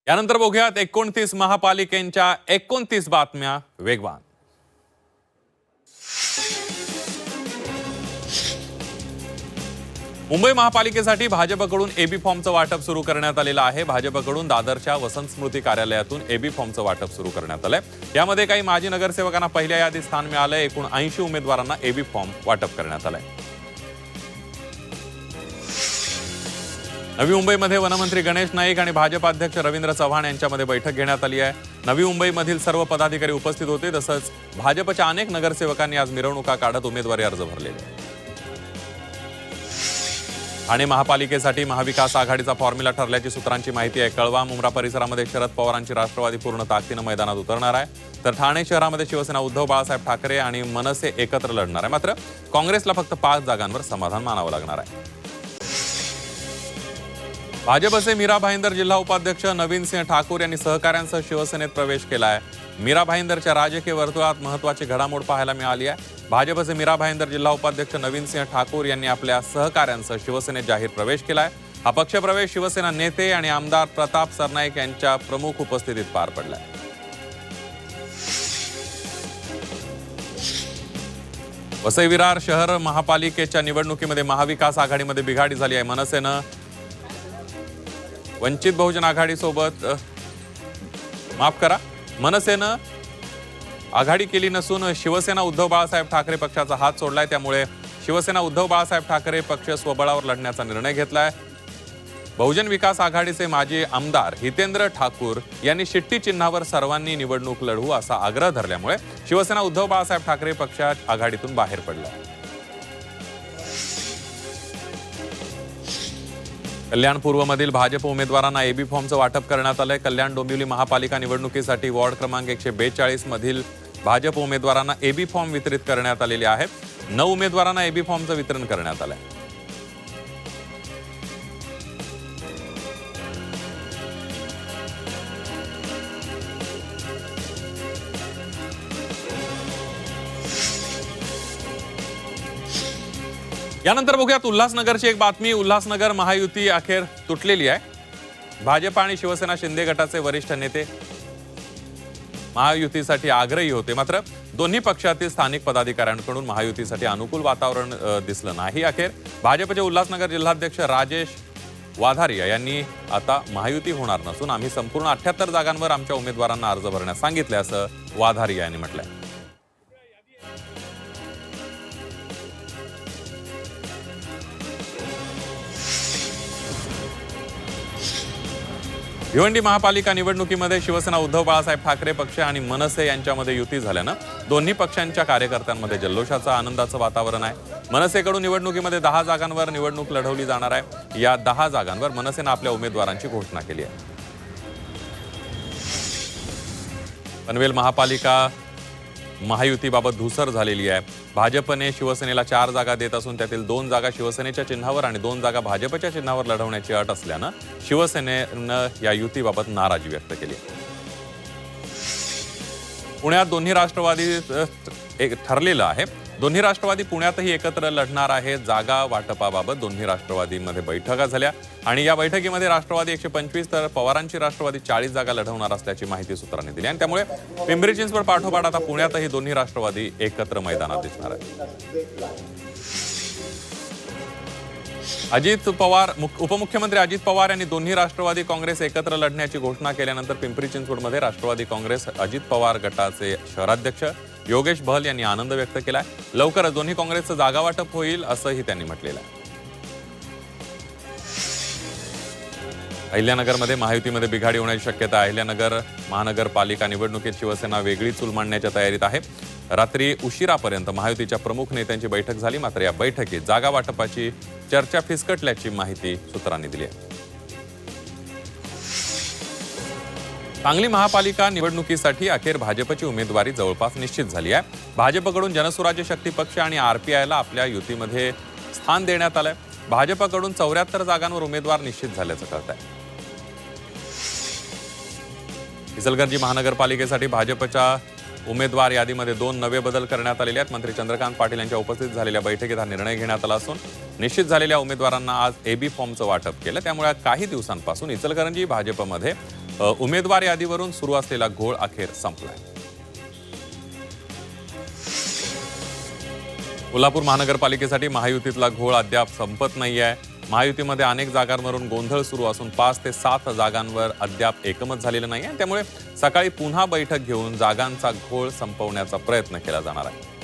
यानंतर बघूयात 29 महापालिकांच्या 29 बातम्या वेगवान। मुंबई महापालिकेसाठी भाजपकडून एबी फॉर्मचं वाटप सुरू करण्यात आलेलं आहे। भाजपकडून दादरच्या वसंत स्मृती कार्यालयातून एबी फॉर्मचं वाटप सुरू करण्यात आलंय। यामध्ये काही माजी नगरसेवकांना पहिल्या यादीत स्थान मिळालंय। एकूण 80 उमेदवारांना एबी फॉर्म वाटप करण्यात आलंय। नवी मुंबईमध्ये वनमंत्री गणेश नाईक आणि भाजप अध्यक्ष रवींद्र चव्हाण यांच्यामध्ये बैठक घेण्यात आली आहे। नवी मुंबईमधील सर्व पदाधिकारी उपस्थित होते। तसंच भाजपच्या अनेक नगरसेवकांनी आज मिरवणुका काढत उमेदवारी अर्ज भरलेले। ठाणे महापालिकेसाठी महाविकास आघाडीचा फॉर्म्युला ठरल्याची सूत्रांची माहिती आहे। कळवा मुंब्रा परिसरामध्ये शरद पवारांची राष्ट्रवादी पूर्ण ताकदीने मैदानात उतरणार आहे, तर ठाणे शहरामध्ये शिवसेना उद्धव बाळासाहेब ठाकरे आणि मनसे एकत्र लढणार आहे। मात्र काँग्रेसला फक्त 5 जागांवर समाधान मानावं लागणार आहे। भाजपचे मीरा भाईंदर जिल्हा उपाध्यक्ष नवीन सिंह ठाकूर यांनी सहकाऱ्यांसह शिवसेनेत प्रवेश केला आहे। मीरा भाईंदरच्या राजकीय वर्तुळात महत्त्वाची घडामोड पाहायला मिळाली आहे। भाजपचे मीरा भाईंदर जिल्हा उपाध्यक्ष नवीन सिंह ठाकूर यांनी आपल्या सहकाऱ्यांसह शिवसेनेत जाहीर प्रवेश केलाय। हा पक्षप्रवेश शिवसेना नेते आणि आमदार प्रताप सरनाईक यांच्या प्रमुख उपस्थितीत पार पडलाय। वसई विरार शहर महापालिकेच्या निवडणुकीमध्ये महाविकास आघाडीमध्ये बिघाडी झाली आहे। मनसेनं वंचित बहुजन आघाडीसोबत मनसेनं आघाडी केली नसून शिवसेना उद्धव बाळासाहेब ठाकरे पक्षाचा हात सोडलाय। त्यामुळे शिवसेना उद्धव बाळासाहेब ठाकरे पक्ष स्वबळावर लढण्याचा निर्णय घेतलाय। बहुजन विकास आघाडीचे माजी आमदार हितेंद्र ठाकूर यांनी शिट्टी चिन्हावर सर्वांनी निवडणूक लढवू असा आग्रह धरल्यामुळे शिवसेना उद्धव बाळासाहेब ठाकरे पक्ष आघाडीतून बाहेर पडला। कल्याण पूर्वमधील भाजप उमेदवारांना एबी फॉर्मचं वाटप करण्यात आलंय। कल्याण डोंबिवली महापालिका निवडणुकीसाठी वॉर्ड क्रमांक 142 मधील भाजप उमेदवारांना एबी फॉर्म वितरित करण्यात आलेले आहेत। 9 उमेदवारांना एबी फॉर्मचं वितरण करण्यात आलंय। यानंतर बघूयात उल्हासनगरची एक बातमी। उल्हासनगर महायुती अखेर तुटलेली आहे। भाजप आणि शिवसेना शिंदे गटाचे वरिष्ठ नेते महायुतीसाठी आग्रही होते, मात्र दोन्ही पक्षातील स्थानिक पदाधिकाऱ्यांकडून महायुतीसाठी अनुकूल वातावरण दिसलं नाही। अखेर भाजपचे उल्हासनगर जिल्हाध्यक्ष राजेश वाधारिया यांनी आता महायुती होणार नसून आम्ही संपूर्ण 78 जागांवर आमच्या उमेदवारांना अर्ज भरण्यास सांगितले असं वाधारिया यांनी म्हटलंय। भिवंडी महापालिका निवडणुकीमध्ये शिवसेना उद्धव बाळासाहेब ठाकरे पक्ष आणि मनसे यांच्यामध्ये युती झाल्यानं दोन्ही पक्षांच्या कार्यकर्त्यांमध्ये जल्लोषाचं आनंदाचं वातावरण आहे। मनसेकडून निवडणुकीमध्ये 10 जागांवर निवडणूक लढवली जाणार आहे। या 10 जागांवर मनसेनं आपल्या उमेदवारांची घोषणा केली आहे। पनवेल महापालिका महायुतीबाबत धुसर झालेली आहे। भाजपने शिवसेनेला 4 जागा देत असून त्यातील 2 जागा शिवसेनेच्या चिन्हावर आणि 2 जागा भाजपच्या चिन्हावर लढवण्याची अट असल्यानं शिवसेनेनं या युतीबाबत नाराजी व्यक्त केली। पुण्यात दोन्ही राष्ट्रवादी ठरलेलं आहे। दोन्ही राष्ट्रवादी पुण्यातही एकत्र लढणार आहे। जागा वाटपाबाबत दोन्ही राष्ट्रवादीमध्ये बैठका झाल्या आणि या बैठकीमध्ये राष्ट्रवादी 125 तर पवारांची राष्ट्रवादी 40 जागा लढवणार असल्याची माहिती सूत्रांनी दिली आणि त्यामुळे पिंपरी चिंचवड पाठोपाठ आता पुण्यातही दोन्ही राष्ट्रवादी एकत्र मैदानात दिसणार आहेत। उपमुख्यमंत्री अजित पवार यांनी दोन्ही राष्ट्रवादी काँग्रेस एकत्र लढण्याची घोषणा केल्यानंतर पिंपरी चिंचवडमध्ये राष्ट्रवादी काँग्रेस अजित पवार गटाचे शहराध्यक्ष योगेश बहल यांनी आनंद व्यक्त केलाय। लवकरच दोन्ही काँग्रेसचं जागा वाटप होईल असंही त्यांनी म्हटलेलं आहे। अहिल्यानगरमध्ये महायुतीमध्ये बिघाडी होण्याची शक्यता आहे। अहिल्यानगर महानगरपालिका निवडणुकीत शिवसेना वेगळी चूल मांडण्याच्या तयारीत आहे। रात्री उशिरापर्यंत महायुतीच्या प्रमुख नेत्यांची बैठक झाली, मात्र या बैठकीत जागा वाटपाची चर्चा फिसकटल्याची माहिती सूत्रांनी दिली आहे। सांगली महापालिका निवडणुकीसाठी अखेर भाजपची उमेदवारी जवळपास निश्चित झाली आहे। भाजपकडून जनसुराज्य शक्ती पक्ष आणि आरपीआयला आपल्या युतीमध्ये स्थान देण्यात आलंय। भाजपकडून 74 जागांवर उमेदवार निश्चित झाल्याचं कळत आहे। इचलकरंजी महानगरपालिकेसाठी भाजपच्या उमेदवार यादीमध्ये 2 नवे बदल करण्यात आलेले आहेत। मंत्री चंद्रकांत पाटील यांच्या उपस्थितीत झालेल्या बैठकीत हा निर्णय घेण्यात आला असून निश्चित झालेल्या उमेदवारांना आज एबी फॉर्मचं वाटप केलं। त्यामुळे काही दिवसांपासून इचलकरंजी भाजपमध्ये उमेदवार यादीवरून सुरू असलेला घोळ अखेर संपलाय. कोल्हापूर महानगरपालिकेसाठी महायुतीतला घोळ अद्याप संपत नाहीये. महायुतीमध्ये अनेक जागांवरून गोंधळ सुरू असून 5 ते 7 जागांवर अद्याप एकमत झालेलं नाही आहे. त्यामुळे सकाळी पुन्हा बैठक घेऊन जागांचा घोळ संपवण्याचा प्रयत्न केला जाणार आहे.